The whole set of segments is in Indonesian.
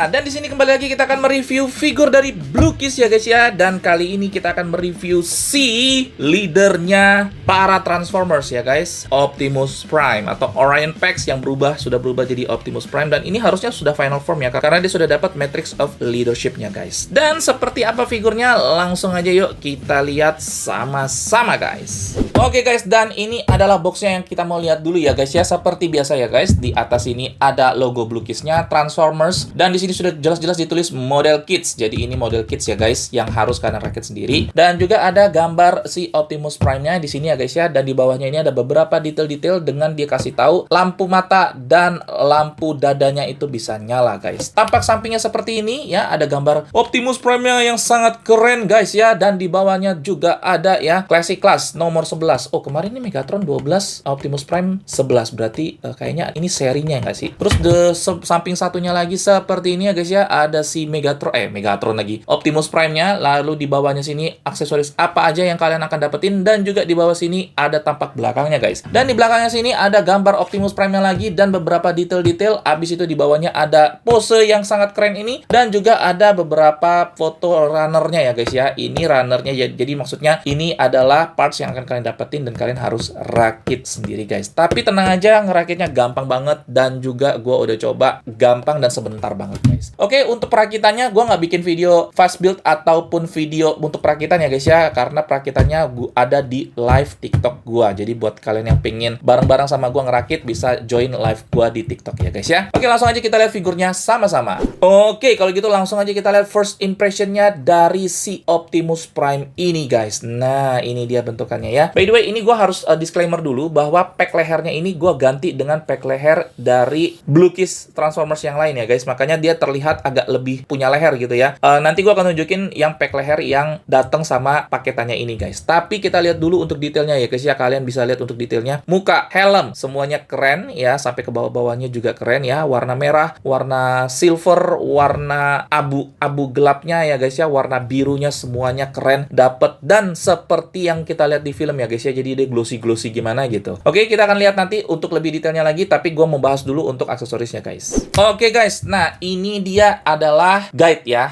Dan di sini kembali lagi kita akan mereview figur dari Bluekiss ya guys ya. Dan kali ini kita akan mereview si leadernya para Transformers ya guys, Optimus Prime atau Orion Pax yang sudah berubah jadi Optimus Prime. Dan ini harusnya sudah final form ya, karena dia sudah dapat Matrix of Leadership-nya guys. Dan seperti apa figurnya, langsung aja yuk kita lihat sama-sama guys. Oke guys, dan ini adalah boxnya yang kita mau lihat dulu ya guys ya. Seperti biasa ya guys, di atas ini ada logo Bluekiss-nya, Transformers, dan di sini sudah jelas-jelas ditulis model kits. Jadi ini model kits ya guys, yang harus kalian rakit sendiri. Dan juga ada gambar si Optimus Prime-nya di sini ya guys ya. Dan di bawahnya ini ada beberapa detail-detail dengan dia kasih tahu lampu mata dan lampu dadanya itu bisa nyala guys. Tampak sampingnya seperti ini ya, ada gambar Optimus Prime-nya yang sangat keren guys ya. Dan di bawahnya juga ada ya Classic Class nomor 11. Oh, kemarin ini Megatron 12, Optimus Prime 11. Berarti kayaknya ini serinya nggak sih? Terus samping satunya lagi seperti ini ya guys ya, ada si Megatron lagi, Optimus Prime-nya. Lalu di bawahnya sini aksesoris apa aja yang kalian akan dapetin, dan juga di bawah sini ada tampak belakangnya guys. Dan di belakangnya sini ada gambar Optimus Prime-nya lagi dan beberapa detail-detail. Abis itu di bawahnya ada pose yang sangat keren ini, dan juga ada beberapa foto runner-nya ya guys ya. Ini runner-nya, jadi maksudnya ini adalah parts yang akan kalian dapetin dan kalian harus rakit sendiri guys. Tapi tenang aja, ngerakitnya gampang banget, dan juga gue udah coba gampang dan sebentar banget guys. Oke, untuk perakitannya gue nggak bikin video fast build ataupun video untuk perakitan ya guys ya, karena perakitannya ada di live TikTok gue. Jadi buat kalian yang pengen bareng-bareng sama gue ngerakit, bisa join live gue di TikTok ya guys ya. Oke, langsung aja kita lihat figurnya sama-sama. Oke, kalau gitu langsung aja kita lihat first impressionnya dari si Optimus Prime ini guys. Nah, ini dia bentukannya ya. By the way, ini gue harus disclaimer dulu bahwa pack lehernya ini gue ganti dengan pack leher dari Bluekiss Transformers yang lain ya guys. Makanya dia terlihat agak lebih punya leher gitu ya. Nanti gue akan nunjukin yang pack leher yang datang sama paketannya ini guys. Tapi kita lihat dulu untuk detailnya ya guys ya. Kalian bisa lihat untuk detailnya. Muka, helm, semuanya keren ya. Sampai ke bawah-bawahnya juga keren ya. Warna merah, warna silver, warna abu gelapnya ya guys ya. Warna birunya semuanya keren, dapet. Dan seperti yang kita lihat di film ya guys ya. Jadi dia glossy-glossy gimana gitu. Oke, kita akan lihat nanti untuk lebih detailnya lagi. Tapi gue mau bahas dulu untuk aksesorisnya guys. Oke guys, nah ini dia adalah guide ya,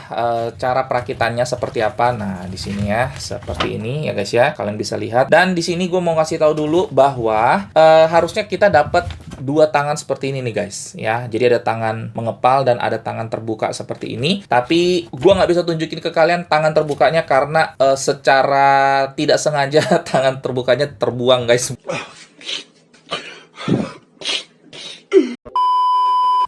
cara perakitannya seperti apa. Nah di sini ya seperti ini ya guys ya, kalian bisa lihat. Dan di sini gue mau kasih tahu dulu bahwa harusnya kita dapat dua tangan seperti ini nih guys ya. Jadi ada tangan mengepal dan ada tangan terbuka seperti ini. Tapi gue nggak bisa tunjukin ke kalian tangan terbukanya karena secara tidak sengaja tangan terbukanya terbuang guys.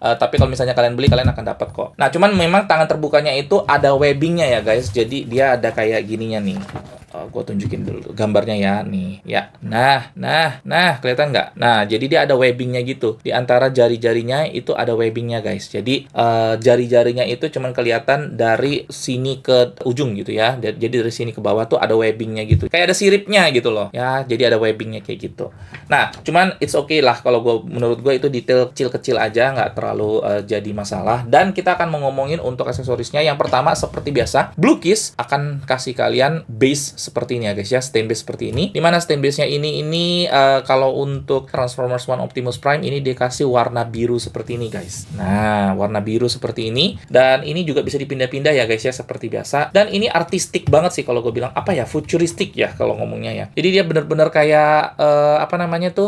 Tapi kalau misalnya kalian beli, kalian akan dapat kok. Nah, cuman memang tangan terbukanya itu ada webbingnya ya guys. Jadi dia ada kayak gininya nih. Gue tunjukin dulu gambarnya ya, nih ya. Nah, kelihatan nggak? Nah, jadi dia ada webbingnya gitu. Di antara jari-jarinya itu ada webbingnya guys. Jadi jari-jarinya itu cuman kelihatan dari sini ke ujung gitu ya. Jadi dari sini ke bawah tuh ada webbingnya gitu. Kayak ada siripnya gitu loh. Ya, jadi ada webbingnya kayak gitu. Nah, cuman it's okay lah kalau menurut gue itu detail kecil-kecil aja, nggak terlalu jadi masalah. Dan kita akan ngomongin untuk aksesorisnya. Yang pertama seperti biasa, Bluekiss akan kasih kalian base seperti ini ya guys ya, stand base seperti ini. Dimana stand base-nya ini kalau untuk Transformers One Optimus Prime ini dikasih warna biru seperti ini guys. Nah, warna biru seperti ini. Dan ini juga bisa dipindah-pindah ya guys ya, seperti biasa. Dan ini artistik banget sih kalau gue bilang, apa ya, futuristik ya kalau ngomongnya ya. Jadi dia bener-bener kayak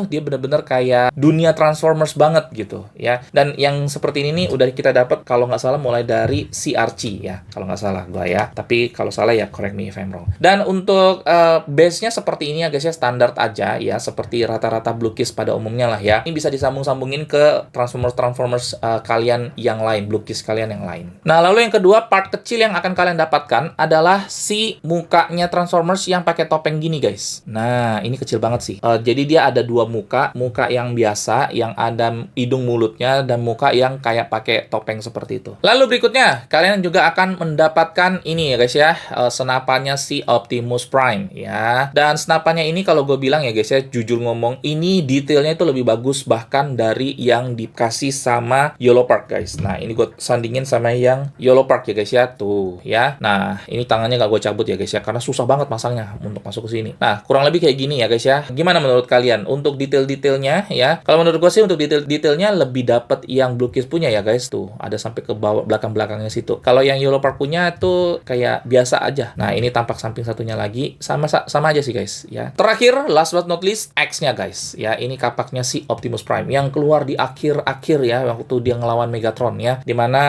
dia bener-bener kayak dunia Transformers banget gitu ya. Dan yang seperti ini nih udah kita dapat kalau nggak salah mulai dari si Archie ya, kalau nggak salah gue ya. Tapi kalau salah ya correct me if I'm wrong. Dan untuk base-nya seperti ini ya guys ya, standar aja ya, seperti rata-rata Bluecase pada umumnya lah ya. Ini bisa disambung-sambungin ke Transformers kalian yang lain, Bluecase kalian yang lain. Nah, lalu yang kedua, part kecil yang akan kalian dapatkan adalah si mukanya Transformers yang pakai topeng gini guys. Nah, ini kecil banget sih. Jadi dia ada dua muka yang biasa, yang ada hidung mulutnya, dan muka yang kayak pakai topeng seperti itu. Lalu berikutnya, kalian juga akan mendapatkan ini ya guys ya, senapannya si Optimus Prime ya. Dan senapannya ini kalau gue bilang ya guys ya, jujur ngomong, ini detailnya itu lebih bagus bahkan dari yang dikasih sama Yellow Park guys. Nah, ini gue sandingin sama yang Yellow Park ya guys ya, tuh ya. Nah, ini tangannya nggak gue cabut ya guys ya, karena susah banget masangnya untuk masuk ke sini. Nah, kurang lebih kayak gini ya guys ya. Gimana menurut kalian untuk detail-detailnya ya? Kalau menurut gue sih untuk detail-detailnya lebih dapet yang Bluecase punya ya guys, tuh ada sampai ke bawah belakang-belakangnya situ. Kalau yang Yellow Park punya tuh kayak biasa aja. Nah, ini tampak samping satunya lagi sama aja sih guys ya. Terakhir, last but not least, X-nya guys ya. Ini kapaknya si Optimus Prime yang keluar di akhir-akhir ya, waktu dia ngelawan Megatron ya, dimana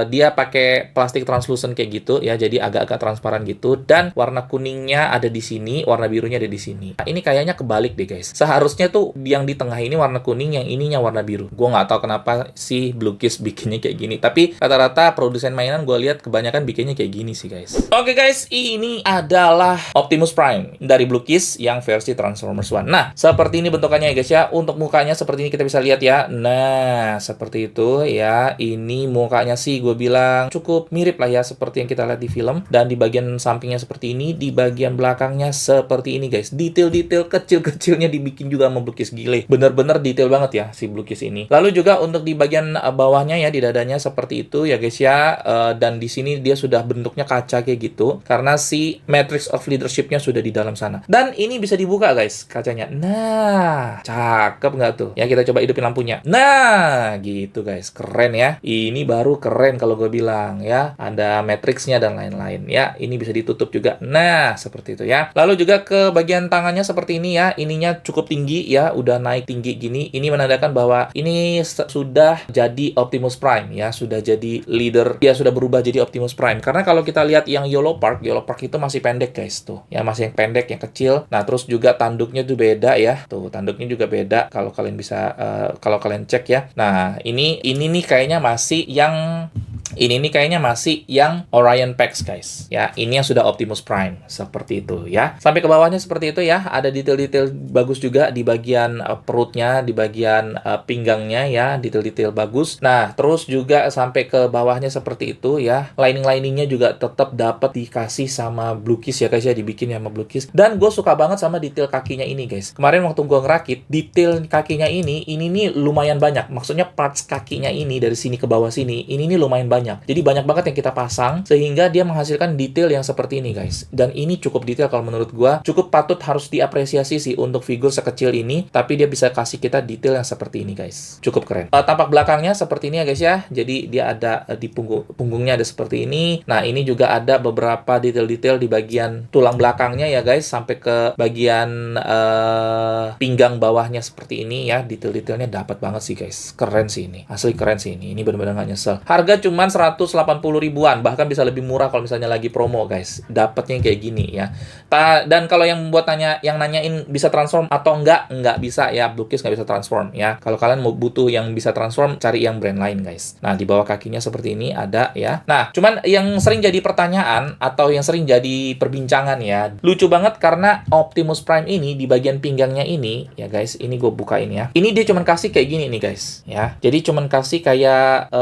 dia pakai plastik translucent kayak gitu ya, jadi agak-agak transparan gitu, dan warna kuningnya ada di sini, warna birunya ada di sini. Nah, ini kayaknya kebalik deh guys. Seharusnya tuh yang di tengah ini warna kuning, yang ininya warna biru. Gue nggak tahu kenapa si Bluecase bikinnya kayak gini, tapi rata-rata produsen mainan gue lihat kebanyakan bikinnya kayak gini sih guys. Oke guys, ini adalah Optimus Prime dari Bluecase yang versi Transformers One. Nah, seperti ini bentukannya ya guys ya. Untuk mukanya seperti ini kita bisa lihat ya. Nah, seperti itu ya. Ini mukanya sih gue bilang cukup mirip lah ya, seperti yang kita lihat di film. Dan di bagian sampingnya seperti ini, di bagian belakangnya seperti ini guys. Detail-detail kecil-kecilnya dibikin juga sama Bluecase, gile. Bener-bener detail banget ya si Bluecase ini. Lalu juga untuk di bagian bawahnya ya, di dadanya seperti itu ya guys ya. Dan di sini dia sudah bentuknya kaca kayak gitu, karena si Matrix of Leadership-nya sudah di dalam sana. Dan ini bisa dibuka guys kacanya. Nah, cakep nggak tuh? Ya, kita coba hidupin lampunya. Nah, gitu guys, keren ya. Ini baru keren kalau gue bilang ya. Ada Matrix-nya dan lain-lain ya. Ini bisa ditutup juga. Nah, seperti itu ya. Lalu juga ke bagian tangannya seperti ini ya. Ininya cukup tinggi ya, udah naik tinggi gini. Ini menandakan bahwa ini sudah jadi Optimus Prime ya, sudah jadi leader. Dia sudah berubah jadi Optimus Prime. Karena kalau kita lihat yang Yellow Park itu masih pendek guys tuh. Ya, masih yang pendek, yang kecil. Nah, terus juga tanduknya tuh beda ya. Tuh, tanduknya juga beda kalau kalian bisa kalau kalian cek ya. Nah, ini nih kayaknya masih yang Orion Pax guys ya. Ini yang sudah Optimus Prime seperti itu ya. Sampai ke bawahnya seperti itu ya. Ada detail-detail bagus juga di bagian perutnya, di bagian pinggangnya ya, detail-detail bagus. Nah, terus juga sampai ke bawahnya seperti itu ya. Lining-liningnya juga tetap dapat dikasih sama Bluecase ya guys ya, dibikin sama Bluecase. Dan gue suka banget sama detail kakinya ini guys. Kemarin waktu gue ngerakit, detail kakinya ini nih lumayan banyak. Maksudnya parts kakinya ini dari sini ke bawah sini, ini nih lumayan banyak. Jadi banyak banget yang kita pasang sehingga dia menghasilkan detail yang seperti ini guys. Dan ini cukup detail kalau menurut gua, cukup patut harus diapresiasi sih untuk figur sekecil ini, tapi dia bisa kasih kita detail yang seperti ini guys. Cukup keren. Tampak belakangnya seperti ini ya guys ya. Jadi dia ada di punggungnya ada seperti ini. Nah, ini juga ada beberapa detail-detail di bagian tulang belakangnya ya guys, sampai ke bagian pinggang bawahnya seperti ini ya. Detail-detailnya dapat banget sih guys. Keren sih ini. Asli keren sih ini. Ini benar-benar nggak nyesel. Harga cuman 180 ribuan, bahkan bisa lebih murah kalau misalnya lagi promo guys. Dapatnya kayak gini ya. Dan kalau yang nanyain bisa transform atau enggak bisa ya. Bluecase nggak bisa transform ya. Kalau kalian mau butuh yang bisa transform, cari yang brand lain guys. Nah, di bawah kakinya seperti ini ada ya. Nah, cuman yang sering jadi pertanyaan atau yang sering jadi perbincangan ya, lucu banget karena Optimus Prime ini di bagian pinggangnya ini ya guys, ini gue bukain ya. Ini dia cuman kasih kayak gini nih guys ya. Jadi cuman kasih kayak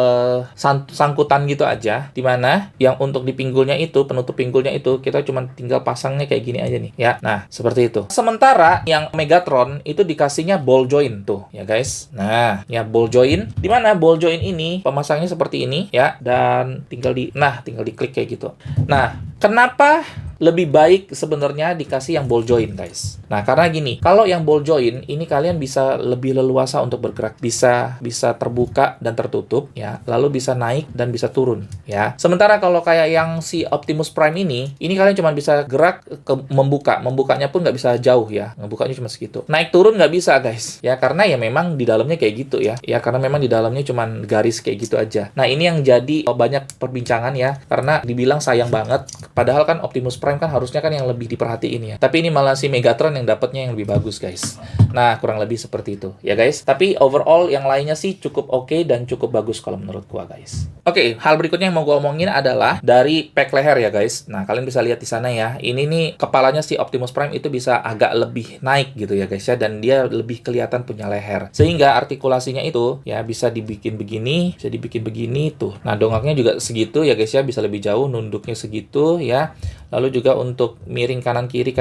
sangkutan gitu aja, dimana yang untuk di pinggulnya itu, penutup pinggulnya itu kita cuma tinggal pasangnya kayak gini aja nih ya. Nah, seperti itu. Sementara yang Megatron itu dikasihnya ball joint tuh ya guys. Nah, ya ball joint, dimana ball joint ini pemasangnya seperti ini ya, dan tinggal diklik kayak gitu. Nah, kenapa lebih baik sebenarnya dikasih yang ball joint guys? Nah, karena gini, kalau yang ball joint ini kalian bisa lebih leluasa untuk bergerak, bisa terbuka dan tertutup ya, lalu bisa naik dan bisa turun ya. Sementara kalau kayak yang si Optimus Prime ini kalian cuma bisa gerak ke membukanya pun nggak bisa jauh ya, ngebukanya cuma segitu. Naik turun nggak bisa guys ya, karena ya memang di dalamnya kayak gitu ya, karena memang di dalamnya cuma garis kayak gitu aja. Nah, ini yang jadi banyak perbincangan ya, karena dibilang sayang banget, padahal kan Optimus Prime Prime kan harusnya kan yang lebih diperhatiin ya. Tapi ini malah si Megatron yang dapatnya yang lebih bagus guys. Nah, kurang lebih seperti itu ya guys. Tapi overall yang lainnya sih cukup oke dan cukup bagus kalau menurut gua guys. Oke, hal berikutnya yang mau gua omongin adalah dari pack leher ya guys. Nah, kalian bisa lihat di sana ya. Ini nih kepalanya si Optimus Prime itu bisa agak lebih naik gitu ya guys ya, dan dia lebih kelihatan punya leher. Sehingga artikulasinya itu ya bisa dibikin begini, bisa dibikin begini tuh. Nah, dongaknya juga segitu ya guys ya, bisa lebih jauh, nunduknya segitu ya. Lalu juga untuk miring kanan kiri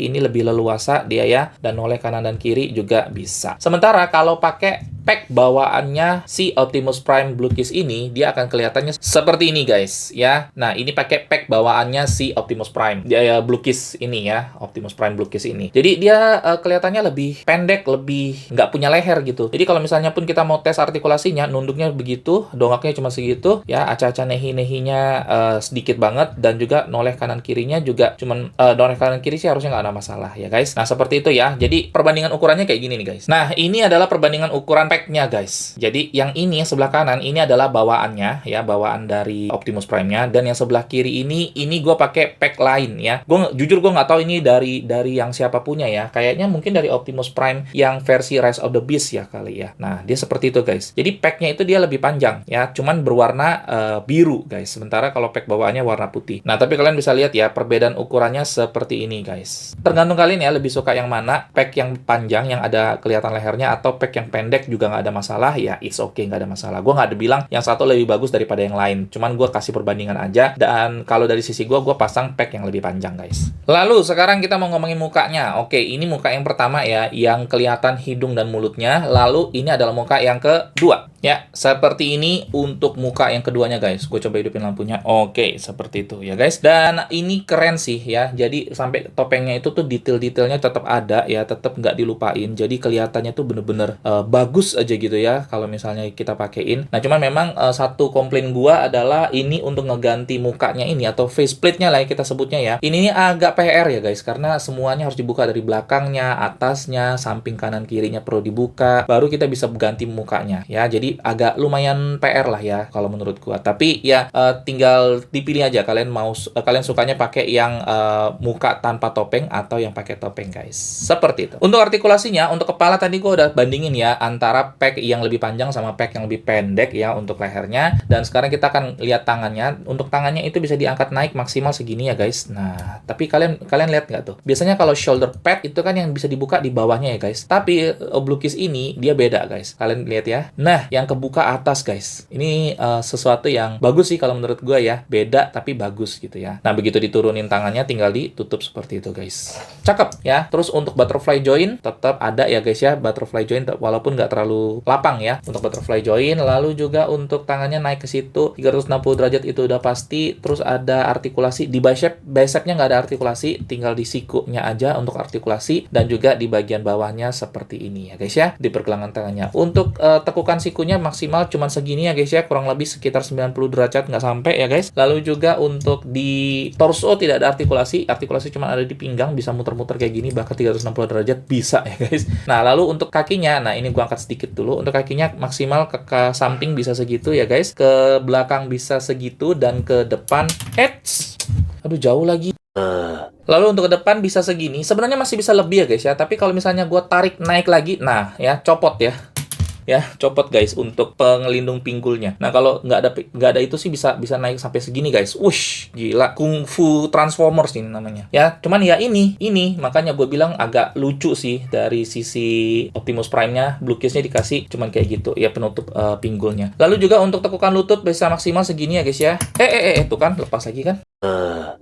ini lebih leluasa dia ya, dan noleh kanan dan kiri juga bisa. Sementara kalau pakai pack bawaannya si Optimus Prime Blue Kiss ini, dia akan kelihatannya seperti ini guys ya. Nah, ini pakai pack bawaannya si Optimus Prime dia ya, Blue Kiss ini ya, Optimus Prime Blue Kiss ini. Jadi dia kelihatannya lebih pendek, lebih nggak punya leher gitu. Jadi kalau misalnya pun kita mau tes artikulasinya, nunduknya begitu, dongaknya cuma segitu ya, aca-aca nehi-nehinya sedikit banget, dan juga noleh kanan kirinya juga cuman noleh kanan kiri sih harusnya nggak ada masalah ya guys. Nah, seperti itu ya. Jadi perbandingan ukurannya kayak gini nih guys. Nah, ini adalah perbandingan ukuran pack-nya guys. Jadi yang ini sebelah kanan ini adalah bawaannya ya, bawaan dari Optimus Prime-nya, dan yang sebelah kiri ini gue pakai pack lain ya. Jujur gue nggak tahu ini dari yang siapa punya ya. Kayaknya mungkin dari Optimus Prime yang versi Rise of the Beast ya kali ya. Nah, dia seperti itu guys. Jadi pack-nya itu dia lebih panjang ya, cuman berwarna biru guys. Sementara kalau pack bawaannya warna putih. Nah, tapi kalian bisa lihat ya, perbedaan ukurannya seperti ini guys. Tergantung kalian ya lebih suka yang mana, pack yang panjang yang ada kelihatan lehernya atau pack yang pendek juga nggak ada masalah ya. It's okay, nggak ada masalah. Gue nggak ada bilang yang satu lebih bagus daripada yang lain. Cuman gue kasih perbandingan aja, dan kalau dari sisi gue pasang pack yang lebih panjang guys. Lalu sekarang kita mau ngomongin mukanya. Oke, ini muka yang pertama ya, yang kelihatan hidung dan mulutnya. Lalu ini adalah muka yang kedua. Ya, seperti ini untuk muka yang keduanya guys. Gue coba hidupin lampunya. Oke, seperti itu ya guys. Dan ini keren sih ya. Jadi sampai topengnya itu tuh detail-detailnya tetap ada ya, tetap nggak dilupain. Jadi kelihatannya tuh bener-bener bagus aja gitu ya kalau misalnya kita pakein. Nah, cuman memang satu komplain gua adalah ini untuk ngeganti mukanya ini atau faceplate-nya lah ya kita sebutnya ya. Ini agak PR ya guys, karena semuanya harus dibuka dari belakangnya, atasnya, samping kanan kirinya perlu dibuka. Baru kita bisa ganti mukanya ya. Jadi agak lumayan PR lah ya kalau menurut gua. Tapi ya tinggal dipilih aja kalian kalian sukanya pakai yang muka tanpa topeng atau yang pakai topeng guys. Seperti itu. Untuk artikulasinya, untuk kepala tadi gua udah bandingin ya antara pack yang lebih panjang sama pack yang lebih pendek ya untuk lehernya. Dan sekarang kita akan lihat tangannya. Untuk tangannya itu bisa diangkat naik maksimal segini ya guys. Nah, tapi kalian lihat nggak tuh? Biasanya kalau shoulder pad itu kan yang bisa dibuka di bawahnya ya guys. Tapi Blue Kiss ini dia beda guys. Kalian lihat ya. Nah, yang kebuka atas guys. Ini sesuatu yang bagus sih kalau menurut gue ya. Beda tapi bagus gitu ya. Nah, begitu diturunin tangannya tinggal ditutup seperti itu guys. Cakep ya. Terus untuk butterfly joint tetap ada ya guys ya. Butterfly joint walaupun nggak terlalu lapang ya untuk butterfly joint. Lalu juga untuk tangannya naik ke situ 360 derajat itu udah pasti. Terus ada artikulasi di bicepnya nggak ada artikulasi, tinggal di sikunya aja untuk artikulasi, dan juga di bagian bawahnya seperti ini ya guys ya, di pergelangan tangannya. Untuk tekukan sikunya maksimal cuman segini ya guys ya, kurang lebih sekitar 90 derajat, nggak sampai ya guys. Lalu juga untuk di torso tidak ada artikulasi cuma ada di pinggang, bisa muter-muter kayak gini, bahkan 360 derajat bisa ya guys. Nah, lalu untuk kakinya, nah ini gua angkat sedikit dulu. Untuk kakinya maksimal ke samping bisa segitu ya guys, ke belakang bisa segitu, dan ke depan aduh jauh lagi. Lalu untuk ke depan bisa segini. Sebenarnya masih bisa lebih ya guys ya, tapi kalau misalnya gua tarik naik lagi, nah ya copot ya. Ya, copot guys untuk pengelindung pinggulnya. Nah, kalau nggak ada itu sih bisa naik sampai segini guys. Wush, gila. Kung Fu Transformers ini namanya. Ya, cuman ya ini makanya gue bilang agak lucu sih dari sisi Optimus Prime-nya. Blue Kiss-nya dikasih cuman kayak gitu ya, penutup pinggulnya. Lalu juga untuk tekukan lutut bisa maksimal segini ya guys ya. Tuh kan lepas lagi kan.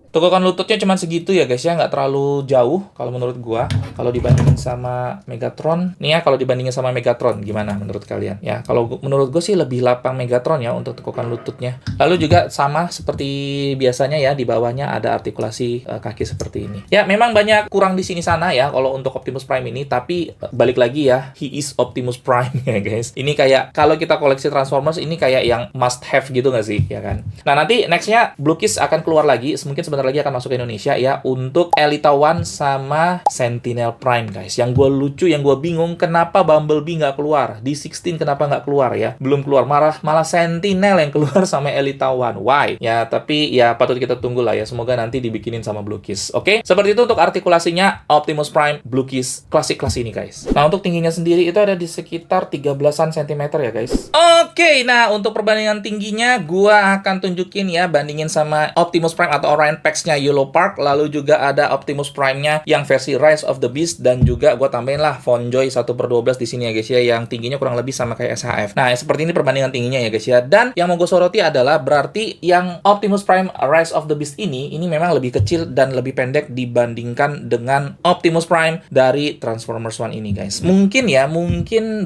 Tekukan lututnya cuma segitu ya guys ya, nggak terlalu jauh kalau menurut gua. Kalau dibandingin sama Megatron, nih ya, kalau dibandingin sama Megatron gimana menurut kalian? Ya, kalau menurut gua sih lebih lapang Megatron ya untuk tekukan lututnya. Lalu juga sama seperti biasanya ya, di bawahnya ada artikulasi kaki seperti ini. Ya, memang banyak kurang di sini sana ya kalau untuk Optimus Prime ini, tapi balik lagi ya, he is Optimus Prime ya guys. Ini kayak kalau kita koleksi Transformers ini kayak yang must have gitu nggak sih, ya kan? Nah, nanti nextnya Blue Kiss akan keluar lagi, mungkin sebentar lagi akan masuk ke Indonesia ya, untuk Elita One sama Sentinel Prime guys. Yang gue lucu, yang gue bingung, kenapa Bumblebee nggak keluar? D16 kenapa nggak keluar ya? Belum keluar, malah Sentinel yang keluar sama Elita One. Why? Ya, tapi ya patut kita tunggu lah ya. Semoga nanti dibikinin sama Bluecase. Oke? Seperti itu untuk artikulasinya Optimus Prime Bluecase klasik kelas ini guys. Nah, untuk tingginya sendiri itu ada di sekitar 13-an cm ya guys. Oke, nah untuk perbandingan tingginya gua akan tunjukin ya, bandingin sama Optimus Prime atau Orion Pax-nya Yellow Park, lalu juga ada Optimus Prime-nya yang versi Rise of the Beast, dan juga gua tambahin lah Fonjoy 1/12 di sini ya guys ya, yang tingginya kurang lebih sama kayak SHF. Nah, seperti ini perbandingan tingginya ya guys ya. Dan yang mau gue soroti adalah berarti yang Optimus Prime Rise of the Beast ini memang lebih kecil dan lebih pendek dibandingkan dengan Optimus Prime dari Transformers One ini guys. Mungkin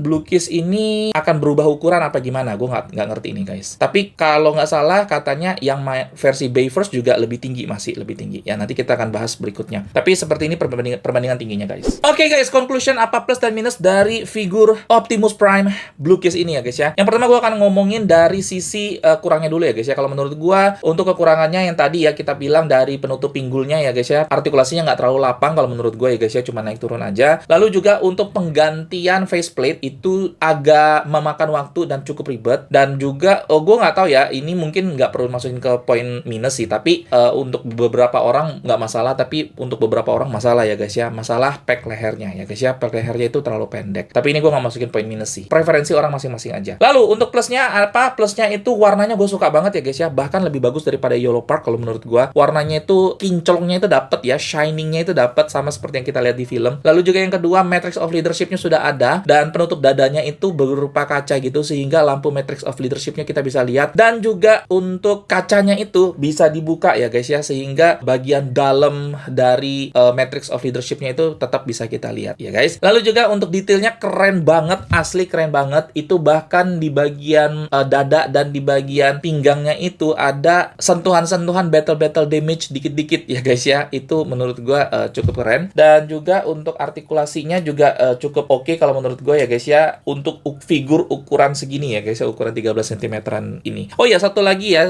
Bluecase ini akan berubah ukuran apa gimana, gue nggak ngerti ini guys. Tapi kalau nggak salah katanya yang versi Bayverse juga lebih tinggi, masih lebih tinggi ya, nanti kita akan bahas berikutnya. Tapi seperti ini perbandingan tingginya guys. Oke guys, conclusion apa plus dan minus dari figur Optimus Prime Bluecase ini ya guys ya. Yang pertama gue akan ngomongin dari sisi kurangnya dulu ya guys ya. Kalau menurut gue untuk kekurangannya yang tadi ya kita bilang dari penutup pinggulnya ya guys ya, artikulasinya nggak terlalu lapang kalau menurut gue ya guys ya, cuma naik turun aja. Lalu juga untuk penggantian faceplate itu agak memakan waktu dan cukup ribet, dan juga gue nggak tahu ya, ini mungkin nggak perlu masukin ke poin minus sih, tapi untuk beberapa orang nggak masalah, tapi untuk beberapa orang masalah ya guys ya, masalah pack lehernya ya guys ya. Pack lehernya itu terlalu pendek, tapi ini gue nggak masukin poin minus sih, preferensi orang masing-masing aja. Lalu untuk plusnya apa? Plusnya itu warnanya gue suka banget ya guys ya, bahkan lebih bagus daripada Yellow Park kalau menurut gue. Warnanya itu kinclongnya itu dapet ya, shiningnya itu dapet sama seperti yang kita lihat di film. Lalu juga yang kedua, Matrix of Leadership-nya sudah ada, dan penutup dadanya itu berupa kaca gitu, sehingga lampu Matrix of Leadership-nya kita bisa lihat. Dan juga untuk kacanya itu bisa dibuka ya guys ya, sehingga bagian dalam dari Matrix of Leadership-nya itu tetap bisa kita lihat ya guys. Lalu juga untuk detailnya keren banget, asli keren banget. Itu bahkan di bagian dada dan di bagian pinggangnya itu ada sentuhan-sentuhan battle damage dikit-dikit ya guys ya. Itu menurut gua cukup keren. Dan juga untuk artikulasinya juga cukup oke kalau menurut gua ya guys ya, untuk figur ukuran segini ya guys ya, ukuran 13 cm ini. Oh ya, satu lagi ya,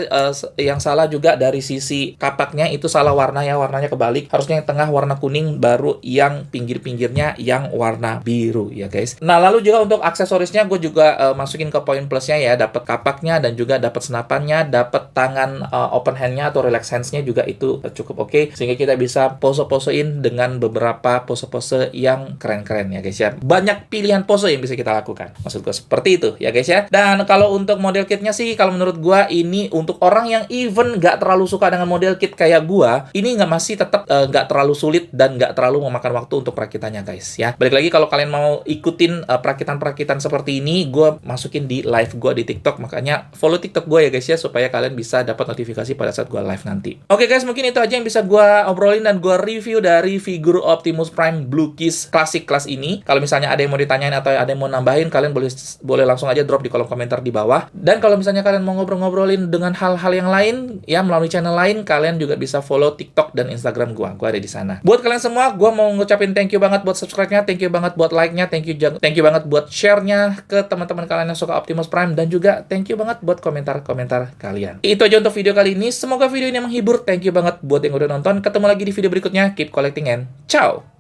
yang salah juga dari sisi kapaknya itu salah warna ya, warnanya kebalik. Harusnya yang tengah warna kuning, baru yang pinggir-pinggirnya yang warna biru ya guys. Nah, lalu juga untuk aksesorisnya gue juga masukin ke poin plusnya ya, dapat kapaknya dan juga dapat senapannya, dapat tangan open hand-nya atau relax hands-nya juga itu cukup oke, sehingga kita bisa pose-posein dengan beberapa pose-pose yang keren-keren ya guys ya. Banyak pilihan pose yang bisa kita lakukan, maksud gue seperti itu ya guys ya. Dan kalau untuk model kitnya sih, kalau menurut gue ini untuk orang yang even nggak terlalu suka dengan model kit kayak gue, ini masih tetap nggak terlalu sulit dan nggak terlalu memakan waktu untuk perakitannya guys ya. Balik lagi, kalau kalian mau ikutin perakitan-perakitan seperti ini, gue masukin di live gue di TikTok, makanya follow TikTok gue ya guys ya, supaya kalian bisa dapat notifikasi pada saat gue live nanti. Oke guys, mungkin itu aja yang bisa gue obrolin dan gue review dari figur Optimus Prime Bluecase klasik kelas ini. Kalau misalnya ada yang mau ditanyain atau ada yang mau nambahin, kalian boleh langsung aja drop di kolom komentar di bawah. Dan kalau misalnya kalian mau ngobrol-ngobrolin dengan hal-hal yang lain ya, melalui channel lain, kalian juga bisa follow TikTok dan Instagram gue ada di sana. Buat kalian semua, gue mau ngucapin thank you banget buat subscribe-nya, thank you banget buat like-nya, thank you banget buat share-nya ke teman-teman kalian yang suka Optimus Prime, dan juga thank you banget buat komentar-komentar kalian. Itu aja untuk video kali ini. Semoga video ini menghibur. Thank you banget buat yang udah nonton. Ketemu lagi di video berikutnya. Keep collecting and ciao!